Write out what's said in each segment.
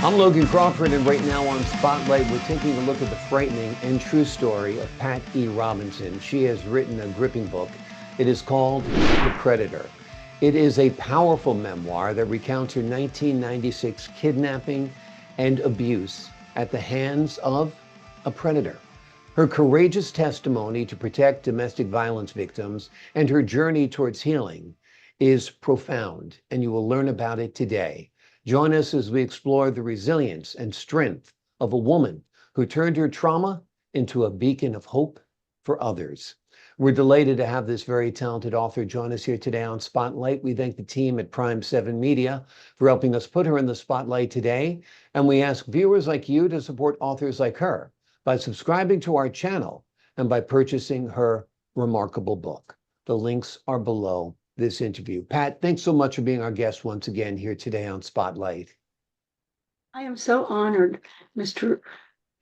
I'm Logan Crawford, and right now on Spotlight, we're taking a look at the frightening and true story of Pat E. Robinson. She has written a gripping book. It is called The Predator. It is a powerful memoir that recounts her 1996 kidnapping and abuse at the hands of a predator. Her courageous testimony to protect domestic violence victims and her journey towards healing is profound, and you will learn about it today. Join us as we explore the resilience and strength of a woman who turned her trauma into a beacon of hope for others. We're delighted to have this very talented author join us here today on Spotlight. We thank the team at Prime 7 Media for helping us put her in the spotlight today. And we ask viewers like you to support authors like her by subscribing to our channel and by purchasing her remarkable book. The links are below this interview. Pat, thanks so much for being our guest once again here today on Spotlight. I am so honored, Mr.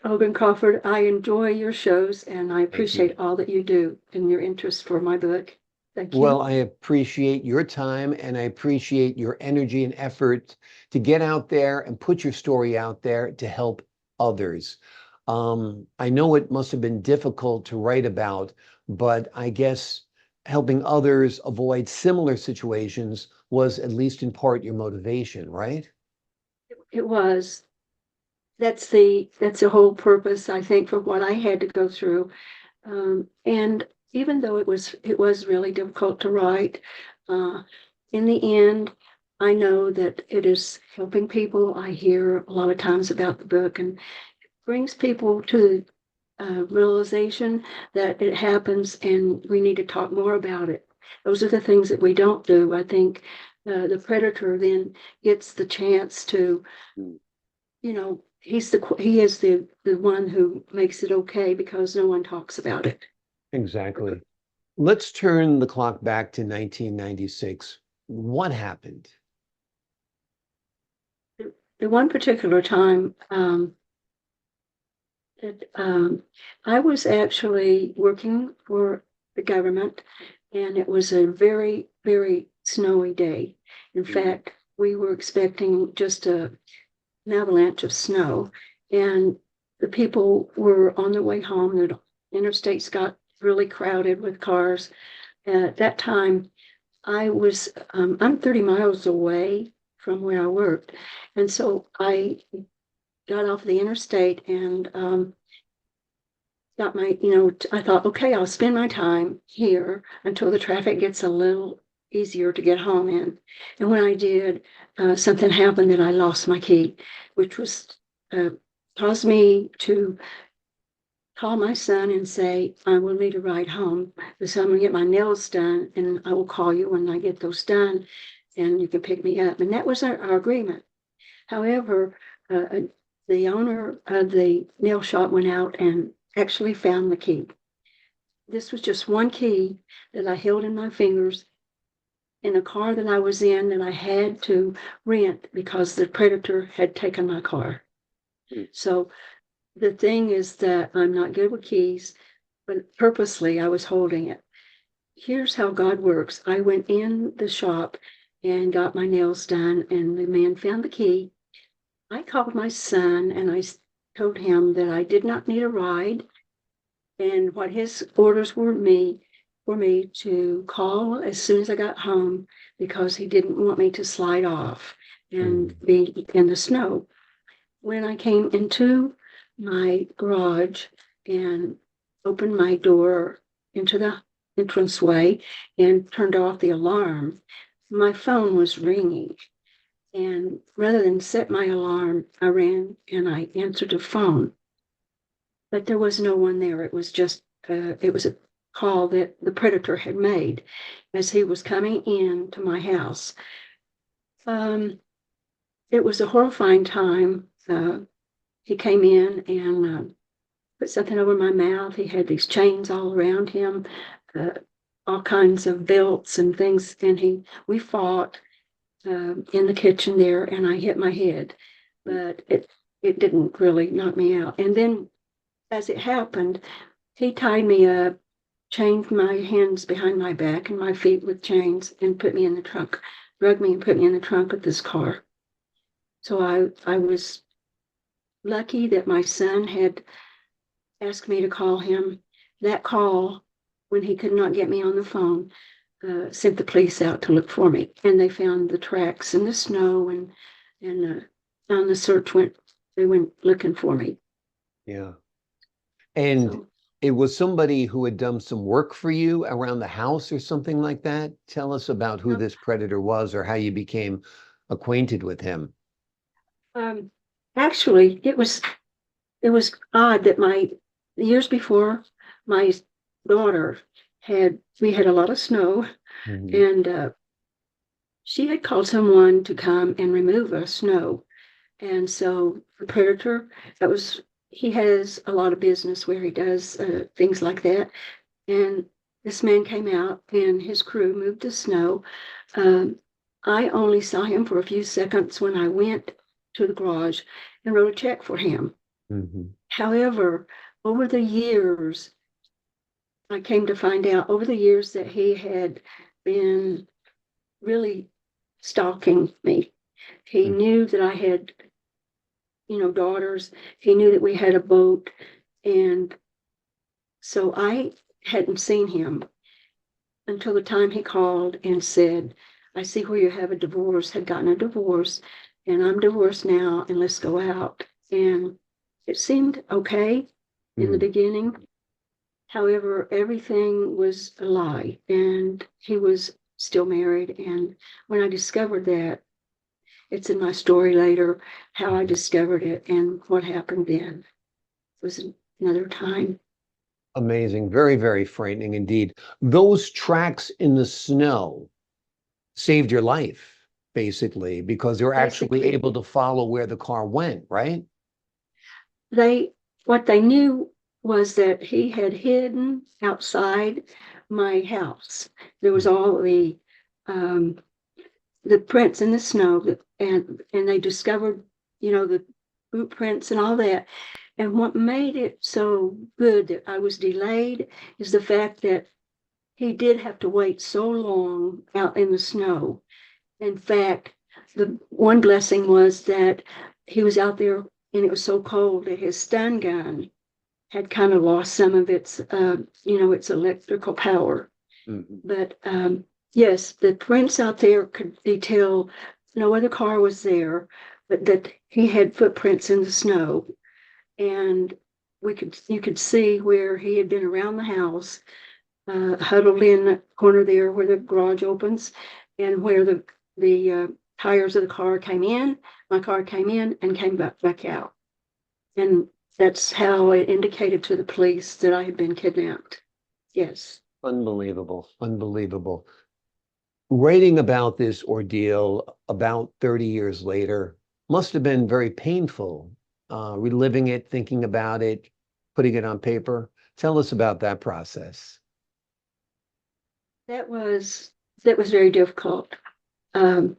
Logan Crawford. I enjoy your shows and I appreciate all that you do and your interest for my book. Thank you. Well, I appreciate your time and I appreciate your energy and effort to get out there and put your story out there to help others. I know it must have been difficult to write about, but I guess helping others avoid similar situations was at least in part your motivation, right? It was. That's the whole purpose, I think, for what I had to go through. And even though it was really difficult to write, in the end, I know that it is helping people. I hear a lot of times about the book and it brings people to realization that it happens and we need to talk more about it. Those are the things that we don't do. I think the predator then gets the chance to, he is the one who makes it okay because no one talks about it. Exactly. Let's turn the clock back to 1996. What happened? At one particular time, I was actually working for the government, and it was a very, very snowy day. In fact, we were expecting just an avalanche of snow, and the people were on their way home. The interstates got really crowded with cars. At that time, I'm 30 miles away from where I worked, and so I got off the interstate and got my, I thought, okay, I'll spend my time here until the traffic gets a little easier to get home in. And when I did, something happened that I lost my key, which was caused me to call my son and say, I will need a ride home. So I'm going to get my nails done and I will call you when I get those done and you can pick me up. And that was our agreement. However, the owner of the nail shop went out and actually found the key. This was just one key that I held in my fingers in a car that I was in that I had to rent because the predator had taken my car. So the thing is that I'm not good with keys, but purposely I was holding it. Here's how God works. I went in the shop and got my nails done, and the man found the key. I called my son and I told him that I did not need a ride and what his orders were for me to call as soon as I got home because he didn't want me to slide off and be in the snow. When I came into my garage and opened my door into the entranceway and turned off the alarm, my phone was ringing. And rather than set my alarm, I ran and I answered the phone. But there was no one there. It was just, it was a call that the predator had made as he was coming in to my house. It was a horrifying time. He came in and put something over my mouth. He had these chains all around him, all kinds of belts and things. And we fought in the kitchen there, and I hit my head, but it didn't really knock me out. And then as it happened, he tied me up, chained my hands behind my back and my feet with chains, and put me in the trunk, drugged me and put me in the trunk of this car. So I was lucky that my son had asked me to call him. That call, when he could not get me on the phone, sent the police out to look for me, and they found the tracks in the snow, and on the search they went looking for me. Yeah. And So it was somebody who had done some work for you around the house or something like that. Tell us about who um, this predator was or how you became acquainted with him. um, actually, it was odd that the years before, my daughter we had a lot of snow, Mhm. and she had called someone to come and remove a snow. And so the predator, he has a lot of business where he does things like that. And this man came out and his crew moved the snow. Um, I only saw him for a few seconds when I went to the garage and wrote a check for him. Mhm. However, over the years, I came to find out over the years that he had been really stalking me. He Mhm. knew that I had, daughters. He knew that we had a boat. And so I hadn't seen him until the time he called and said, I see where you have a divorce, had gotten a divorce, and I'm divorced now, and let's go out. And it seemed okay in the Mhm. beginning. However, everything was a lie, and he was still married. And when I discovered that, it's in my story later how I Mhm. discovered it and what happened then. It was another time. Amazing. Very, very frightening indeed. Those tracks in the snow saved your life, basically, because they were actually Basically, able to follow where the car went, right? they what they knew was that he had hidden outside my house. There was all um, the prints in the snow, and they discovered, the boot prints and all that. And what made it so good that I was delayed is the fact that he did have to wait so long out in the snow. In fact, the one blessing was that he was out there and it was so cold that his stun gun had kind of lost some of its electrical power. Mhm. But yes, the prints out there could detail no other car was there, but that he had footprints in the snow, and you could see where he had been around the house, huddled in the corner there where the garage opens, and where the tires of the car came in. My car came in and came back out, and that's how it indicated to the police that I had been kidnapped. Yes. Unbelievable. Unbelievable. Writing about this ordeal about 30 years later must have been very painful, reliving it, thinking about it, putting it on paper. Tell us about that process. That was that was very difficult. Um,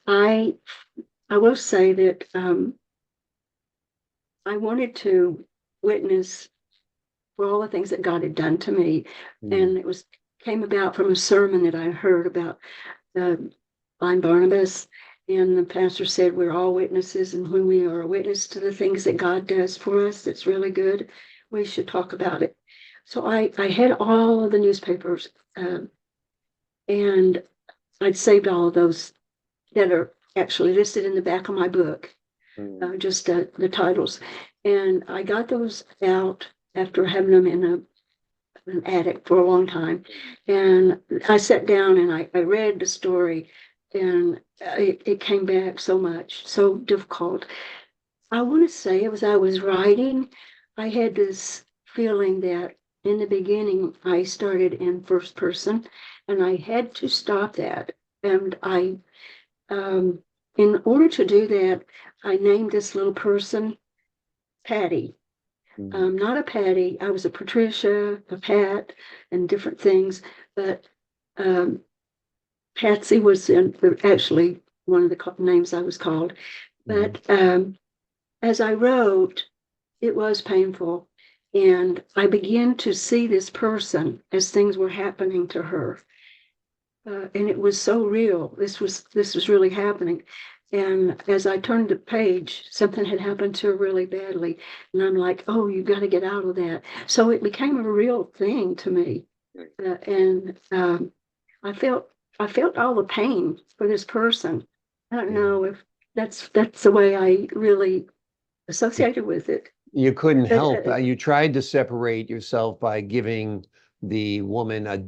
I I will say that I wanted to witness for all the things that God had done to me, Mm. and it was came about from a sermon that I heard about uh, blind Barnabas, and the pastor said we're all witnesses, and when we are a witness to the things that God does for us, that's really good. We should talk about it. So I had all of the newspapers, and I'd saved all of those that are actually listed in the back of my book, Mm. just the titles. And I got those out after having them in an attic for a long time. And I sat down and I read the story, and it came back so much, so difficult. I want to say as I was writing, I had this feeling that in the beginning I started in first person, and I had to stop that. And um, in order to do that, I named this little person Patty. Mm. Not a Patty. I was a Patricia, a Pat, and different things. But um, Patsy was actually one of the names I was called. Mm. But as I wrote, it was painful. And I began to see this person as things were happening to her. And it was so real. This was really happening. And as I turned the page, something had happened to her really badly. And I'm like, oh, you've got to get out of that. So it became a real thing to me. And I felt I felt all the pain for this person. I don't Yeah. know if that's the way I really associated with it. You couldn't But help. You tried to separate yourself by giving the woman a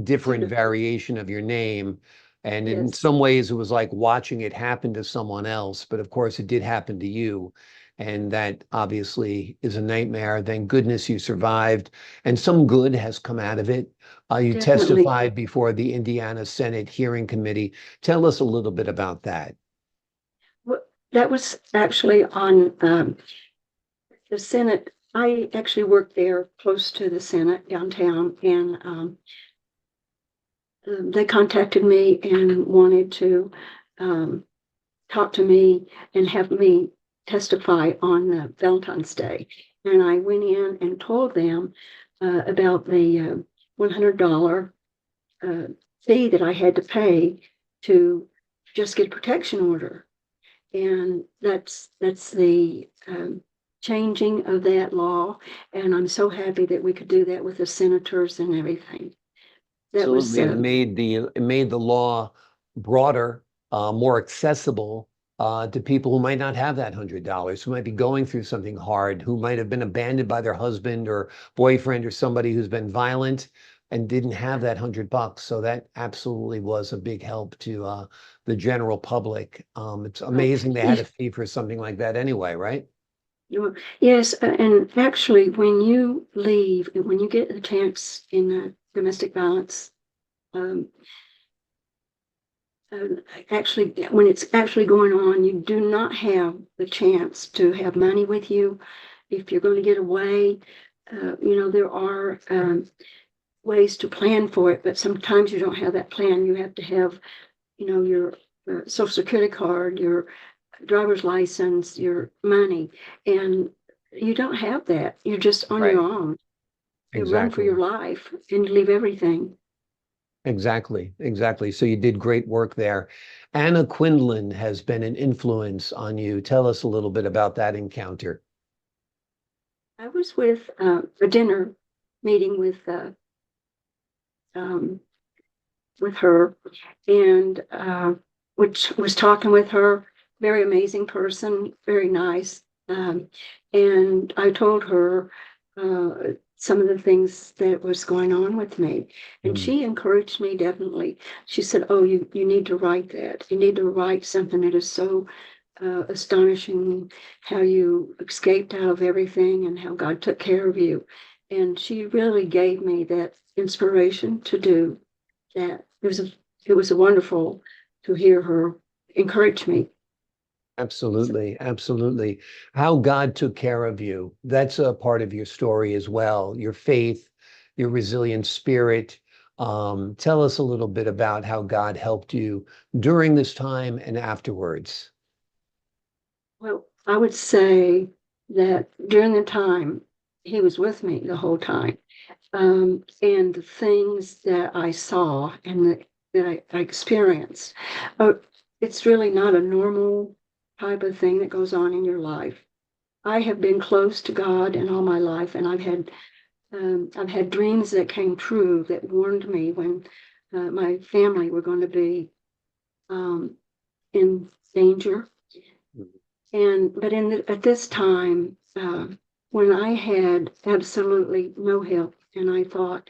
different pseudo- variation of your name. And in yes, some ways, it was like watching it happen to someone else. But of course, it did happen to you. And that obviously is a nightmare. Thank goodness you survived. And some good has come out of it. You definitely. testified before the Indiana Senate Hearing Committee. Tell us a little bit about that. Well, that was actually on the Senate. I actually worked there close to the Senate downtown, and they contacted me and wanted to um, talk to me and have me testify on Valentine's Day. And I went in and told them about the $100 uh, fee that I had to pay to just get a protection order. And that's the changing of that law. And I'm so happy that we could do that with the senators and everything. That was Absolutely. It made the law broader, more accessible to people who might not have that $100, who might be going through something hard, who might have been abandoned by their husband or boyfriend or somebody who's been violent and didn't have that $100. So that absolutely was a big help to the general public. It's right. amazing they had a fee for something like that anyway, right? Yes, and actually, when you leave, and when you get a chance in domestic violence, um, uh, actually, when it's actually going on, you do not have the chance to have money with you. If you're going to get away, there are ways to plan for it, but sometimes you don't have that plan. You have to have, your social security card, your driver's license, your money, and you don't have that. You're just on your Right. own. You run for your Exactly. life and you leave everything. Exactly, exactly. So you did great work there. Anna Quindlen has been an influence on you. Tell us a little bit about that encounter. I was with a dinner meeting um, with her, and which was talking with her. Very amazing person, very nice. And I told her some of the things that was going on with me, and Mm, she encouraged me definitely. She said, "Oh, you need to write that. You need to write something that is so astonishing, how you escaped out of everything and how God took care of you." And she really gave me that inspiration to do that. It was wonderful to hear her encourage me. absolutely, absolutely. How God took care of you. That's a part of your story as well. Your faith, your resilient spirit. Tell us a little bit about how God helped you during this time and afterwards. Well, I would say that during the time he was with me the whole time, and the things that I saw and that I experienced, uh, it's really not a normal type of thing that goes on in your life. I have been close to God in all my life, and I've had dreams that came true that warned me when my family were going to be um, in danger. And but at this time, when I had absolutely no help, and I thought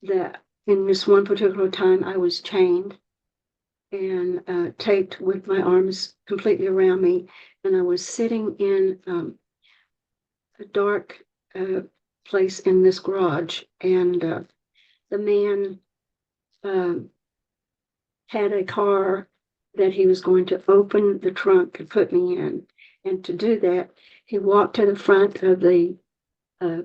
that in this one particular time I was chained and taped with my arms completely around me, and I was sitting in a dark uh, place in this garage, and the man um, had a car that he was going to open the trunk and put me in. And to do that, he walked to the front of the uh,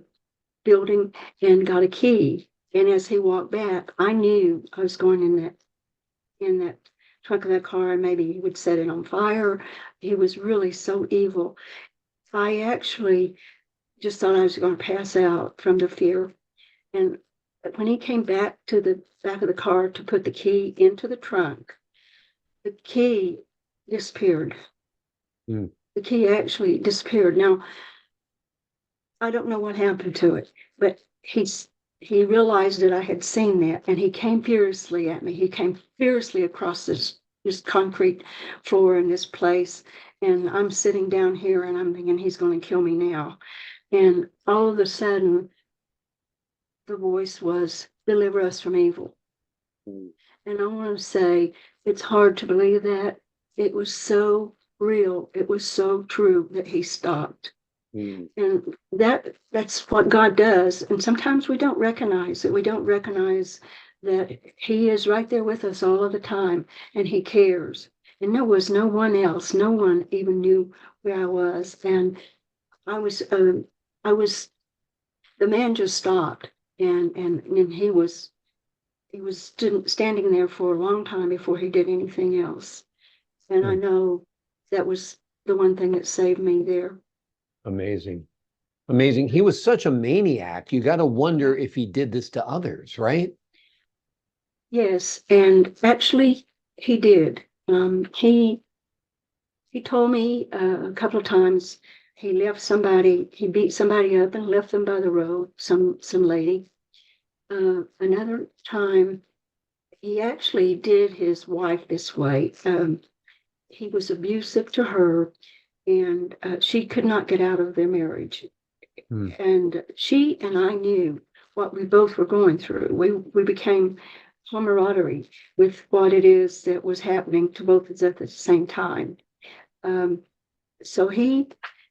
building and got a key. And as he walked back, I knew I was going in that trunk of that car, and maybe he would set it on fire. He was really so evil. I actually just thought I was going to pass out from the fear. And when he came back to the back of the car to put the key into the trunk, the key disappeared. Mm. The key actually disappeared. Now, I don't know what happened to it, but he realized that I had seen that, and he came furiously at me. He came furiously across this concrete floor in this place, and I'm sitting down here, and I'm thinking he's going to kill me now. And all of a sudden, the voice was, "Deliver us from evil." Mm. And I want to say it's hard to believe that. It was so real. It was so true that he stopped. Mm. And that's what God does. And sometimes we don't recognize it. We don't recognize that he is right there with us all of the time, and he cares. And there was no one else. No one even knew where I was. And I was, I was, the man just stopped, and he was standing there for a long time before he did anything else. And I Mm. know that was the one thing that saved me there. Amazing. Amazing. He was such a maniac. You got to wonder if he did this to others, right? Yes, and actually he did. He told me a couple of times he beat somebody up and left them by the road, some lady. Another time he actually did his wife this way. He was abusive to her, and she could not get out of their marriage. Mm. And she and I knew what we both were going through. We became camaraderie with what it is that was happening to both of us at the same time. Um, so he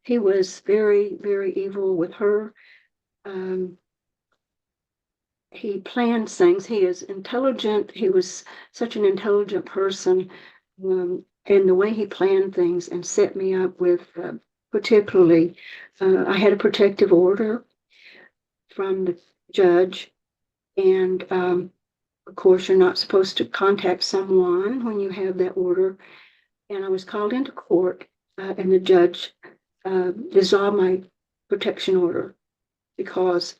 was very, very evil with her. Um, he planned things. He is intelligent. He was such an intelligent person. And the way he planned things and set me up with, particularly, I had a protective order from the judge. And of course, you're not supposed to contact someone when you have that order. And I was called into court, and the judge dissolved my protection order because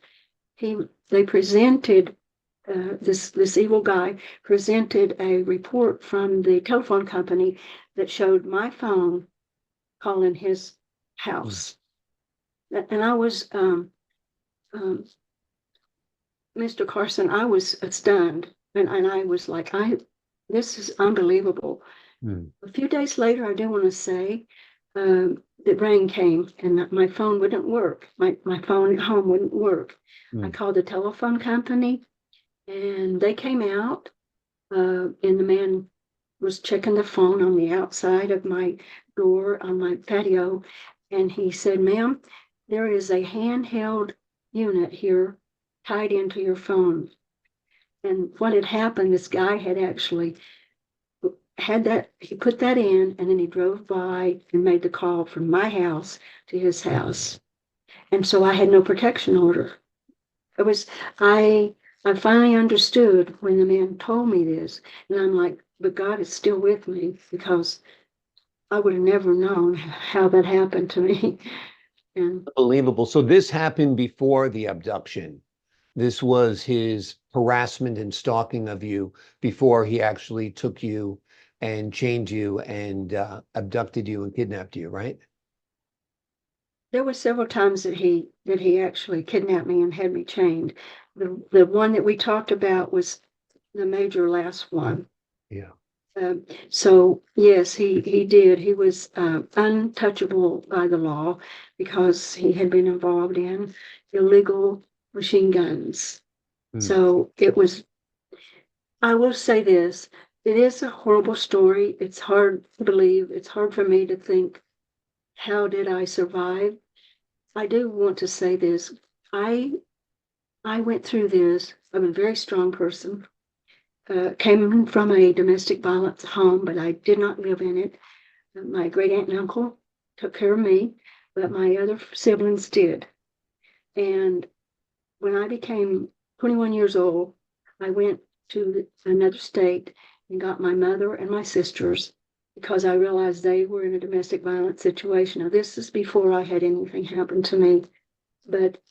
they presented this evil guy presented a report from the telephone company that showed my phone calling his house. And I was Mr. Carson, I was stunned, and I was like, this is unbelievable. Mm. A few days later, I do want to say that rain came and my phone wouldn't work. My phone at home wouldn't work. I Mm. called the telephone company, and they came out, and the man was checking the phone on the outside of my door on my patio, and he said, "Ma'am, there is a handheld unit here tied into your phone." And what had happened, this guy had actually had that, he put that in, and then he drove by and made the call from my house to his house. And so I had no protection order. It was, I, I finally understood when the man told me this, and I'm like, but God is still with me because I would have never known how that happened to me. And Unbelievable. So this happened before the abduction. This was his harassment and stalking of you before he actually took you and chained you and abducted you and kidnapped you, right? there were several times that he actually kidnapped me and had me chained. The one that we talked about was the major last one. Yeah. So yes, he did. He was untouchable by the law because he had been involved in illegal machine guns. Mm. So it was. I will say this: it is a horrible story. It's hard to believe. It's hard for me to think. How did I survive? I do want to say this. I I went through this. I'm a very strong person. Came from a domestic violence home, but I did not live in it. My great aunt and uncle took care of me, but my other siblings did. And when I became 21 years old, I went to another state and got my mother and my sisters because I realized they were in a domestic violence situation. Now, this is before I had anything happen to me, but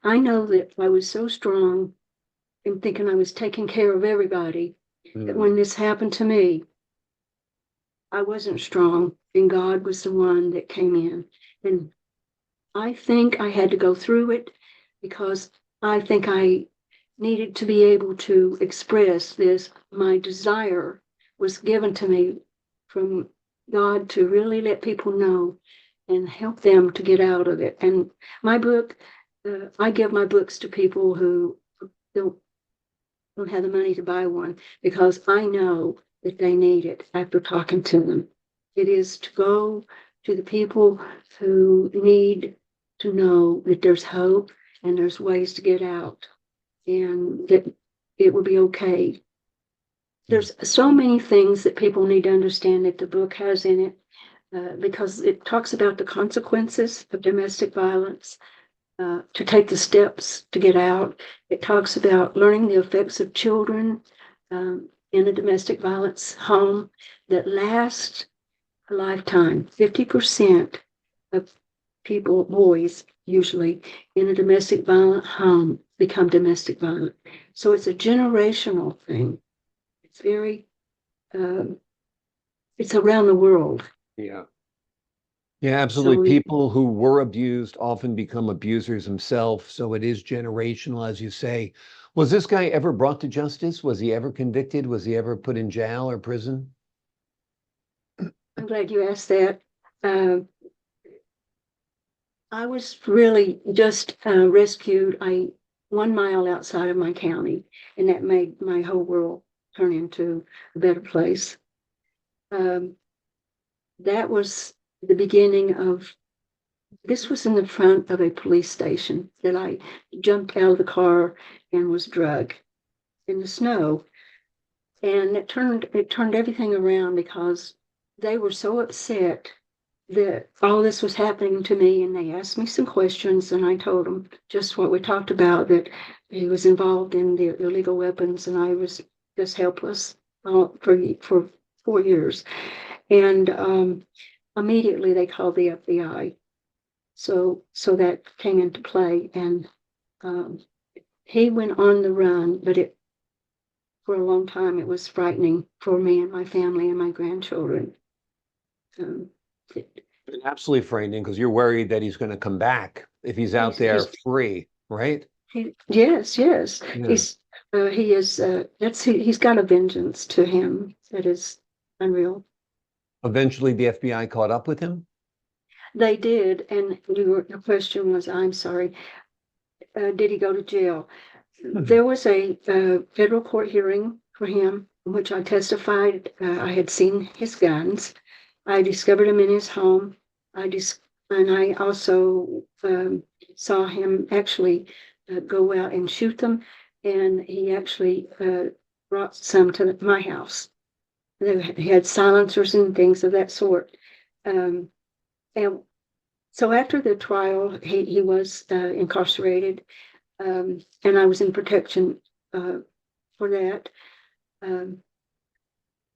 I know that I was so strong in thinking I was taking care of everybody that Mm. when this happened to me, I wasn't strong, and God was the one that came in. And I think I had to go through it because I think I needed to be able to express this. My desire was given to me from God to really let people know and help them to get out of it. And my book, I give my books to people who don't, don't have the money to buy one because I know that they need it after talking to them. It is to go to the people who need to know that there's hope and there's ways to get out and that it will be okay. There's so many things that people need to understand that the book has in it because it talks about the consequences of domestic violence, to take the steps to get out. It talks about learning the effects of children in a domestic violence home that lasts a lifetime. 50% of people, boys usually, in a domestic violent home become domestic violent. So it's a generational thing. It's very, um, it's around the world. Yeah. Yeah, absolutely. So People who were abused often become abusers themselves. So it is generational, as you say. Was this guy ever brought to justice? Was he ever convicted? Was he ever put in jail or prison? I'm glad you asked that. Uh, I was really just rescued 1 mile outside of my county, and that made my whole world turn into a better place. Um, that was the beginning of this was in the front of a police station that I jumped out of the car and was drugged in the snow. And it turned everything around because they were so upset that all this was happening to me, and they asked me some questions, and I told them just what we talked about, that he was involved in the illegal weapons, and I was just helpless for 4 years. And immediately they called the FBI. So that came into play, and um, he went on the run, but it for a long time it was frightening for me and my family and my grandchildren. Um, it, Absolutely frightening because you're worried that he's going to come back if he's out there he's free, right? yes. Yeah. He is he's got a vengeance to him that is unreal. Eventually, the FBI caught up with him. They did, and your question was, I'm sorry, did he go to jail? There was a federal court hearing for him in which I testified. I had seen his guns. I discovered him in his home. And I also saw him actually go out and shoot them. And he actually brought some to my house. He had silencers and things of that sort. Um, and so after the trial, he was incarcerated, and I was in protection for that. Um,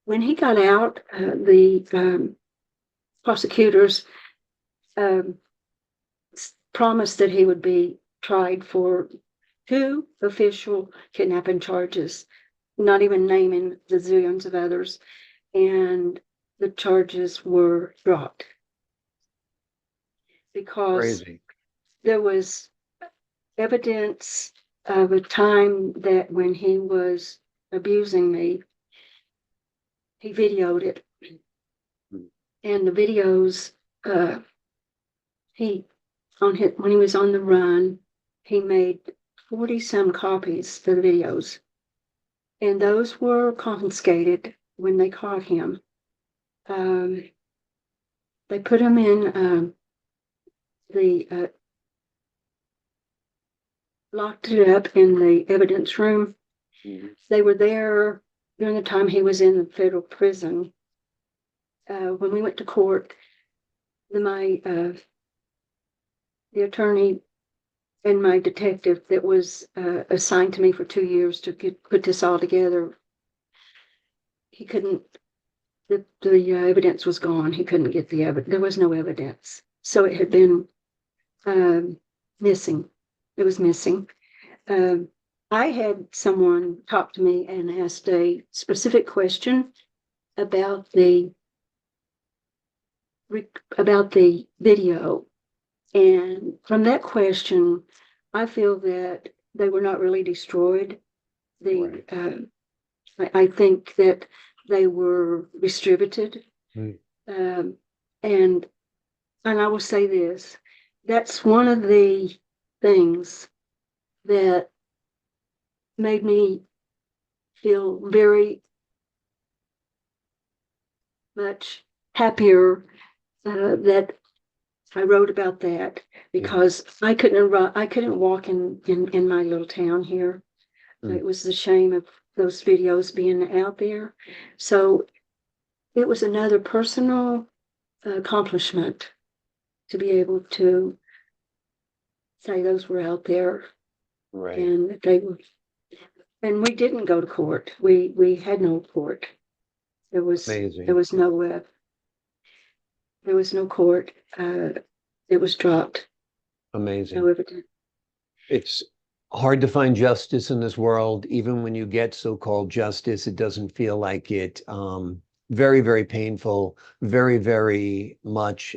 when he got out, the prosecutors um, promised that he would be tried for 2 official kidnapping charges, not even naming the zillions of others, and the charges were dropped because Crazy. there was evidence of a time that when he was abusing me, he videoed it. And the videos, he when he was on the run, he made 40 some copies of the videos, and those were confiscated when they caught him. Um, they put him in the locked it up in the evidence room. They were there during the time he was in the federal prison. When we went to court, the attorney and my detective that was assigned to me for 2 years to put this all together, he couldn't. The evidence was gone. He couldn't get the evidence. There was no evidence, so it had been missing. It was missing. Um, I had someone talk to me and asked a specific question about the about the video. And from that question, I feel that they were not really destroyed. Right. I think that they were distributed. Mm. Um, and I will say this, that's one of the things that made me feel very much happier that I wrote about that, Yeah. because I couldn't walk in my little town here. Mm. It was the shame of those videos being out there. So it was another personal accomplishment to be able to say those were out there, Right. and they were. And we didn't go to court. We had no court. There was Amazing. there was no court. It was dropped. Amazing. No evidence. It's hard to find justice in this world. Even when you get so-called justice, it doesn't feel like it. Very, very painful, very, very much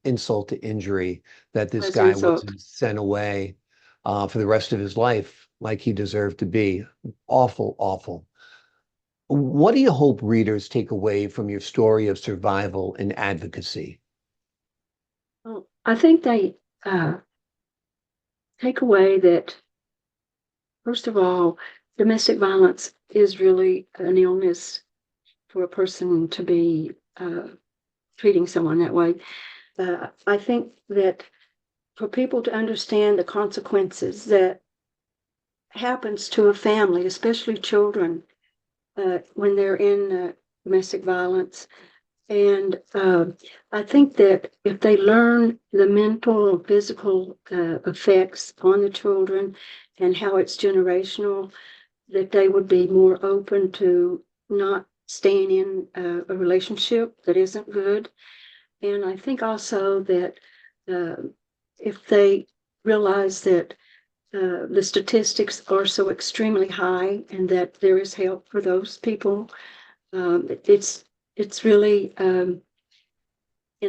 insult to injury that this As a guy result, wasn't sent away for the rest of his life like he deserved to be. Awful, awful. What do you hope readers take away from your story of survival and advocacy? well, I think they take away that, first of all, domestic violence is really an illness for a person to be treating someone that way. I think that for people to understand the consequences that happens to a family, especially children, when they're in domestic violence. And I think that if they learn the mental and physical effects on the children and how it's generational, that they would be more open to not staying in a relationship that isn't good. And I think also that if they realize that the statistics are so extremely high and that there is help for those people, it's really in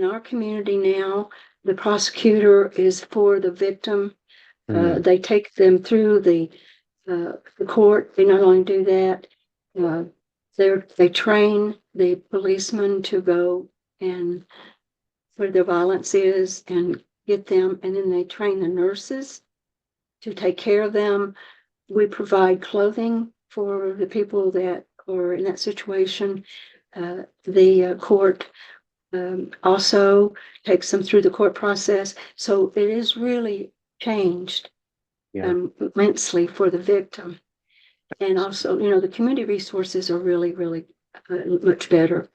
our community now, the prosecutor is for the victim. Mm. They take them through the court. They not only do that, uh, they train the policemen to go and where the violence is and get them, and then they train the nurses to take care of them. We provide clothing for the people that are in that situation. The court also takes them through the court process. So it is really changed immensely for the victim. And also, the community resources are really, really much better.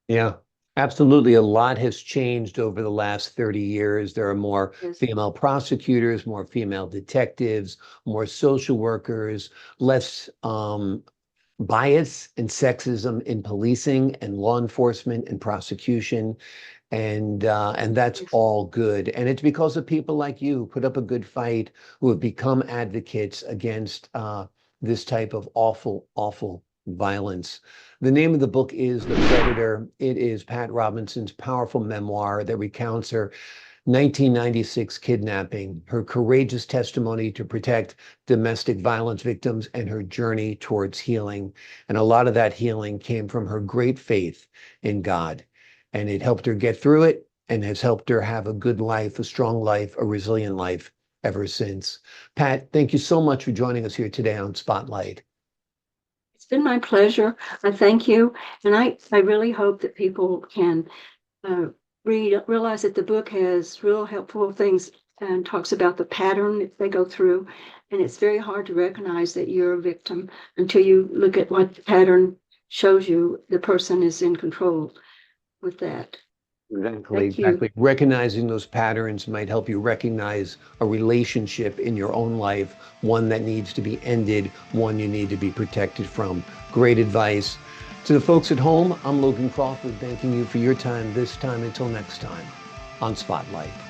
Yeah, absolutely. A lot has changed over the last 30 years. There are more Yes. female prosecutors, more female detectives, more social workers, less bias and sexism in policing and law enforcement and prosecution. And that's Yes. all good. And it's because of people like you who put up a good fight, who have become advocates against this type of awful, awful violence. The name of the book is The Predator. It is Pat Robinson's powerful memoir that recounts her 1996 kidnapping, her courageous testimony to protect domestic violence victims, and her journey towards healing. And a lot of that healing came from her great faith in God. And it helped her get through it and has helped her have a good life, a strong life, a resilient life ever since. Pat, thank you so much for joining us here today on Spotlight. It's been my pleasure. I thank you. And I really hope that people can realize that the book has real helpful things and talks about the pattern that they go through. And it's very hard to recognize that you're a victim until you look at what the pattern shows you the person is in control with that. Exactly, Thank you. exactly. Recognizing those patterns might help you recognize a relationship in your own life, one that needs to be ended, one you need to be protected from. Great advice. To the folks at home, I'm Logan Crawford, thanking you for your time this time. Until next time on Spotlight.